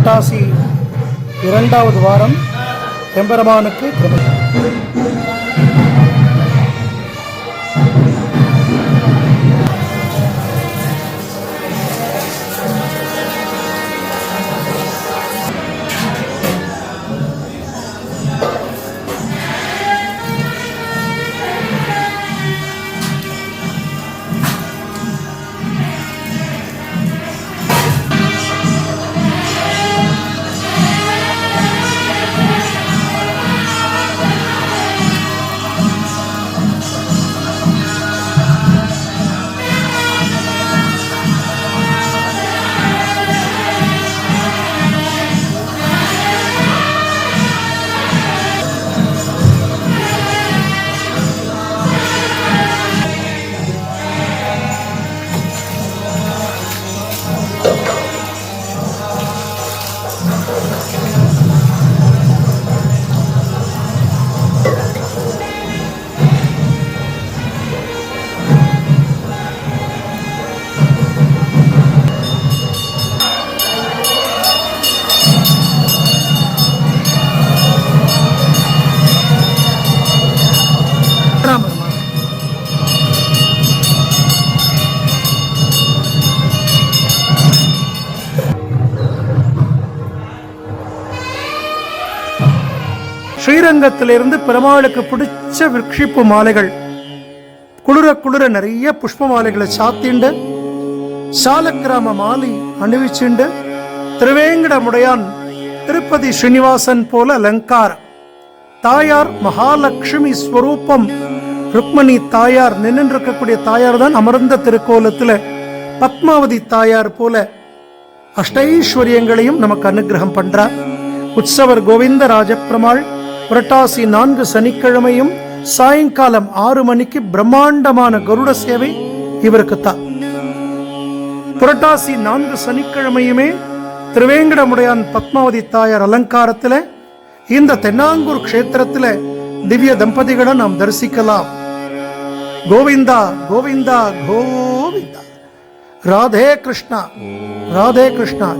புரட்டாசி 2வது வாரம் எம்பெருமானுக்கு கிருபை. ஸ்ரீரங்கத்திலிருந்து பெருமாளுக்கு பிடிச்ச விரக்ஷிப்பு மாலைகள் குளிர குளிர நிறைய புஷ்ப மாலைகளை சாத்திண்டு சாலக்கிராம மாலை அணிவிச்சுண்டு திருவேங்கடமுடையான் திருப்பதி ஸ்ரீனிவாசன் போல அலங்காரம் தாயார் மகாலட்சுமி ஸ்வரூபம் ருக்மணி தாயார் நின்றிருக்கக்கூடிய தாயார் தான் அமர்ந்த திருக்கோலத்துல பத்மாவதி தாயார் போல அஷ்டைஸ்வரியங்களையும் நமக்கு அனுகிரகம் பண்றார். உற்சவர் கோவிந்த ராஜப்பெருமாள் புரட்டாசி 4 சனிக்கிழமையும் சாயங்காலம் 6 மணிக்கு பிரம்மாண்டமான கருட சேவை இவருக்குத்தான். புரட்டாசி 4 சனிக்கிழமையுமே திருவேங்கடமுடையான் பத்மாவதி தாயார் அலங்காரத்தில் இந்த தென்னாங்கூர் க்ஷேத்திரத்தில் திவ்ய தம்பதிகளை நாம் தரிசிக்கலாம். கோவிந்தா கோவிந்தா கோவிந்தா. ராதே கிருஷ்ணா ராதே கிருஷ்ணா.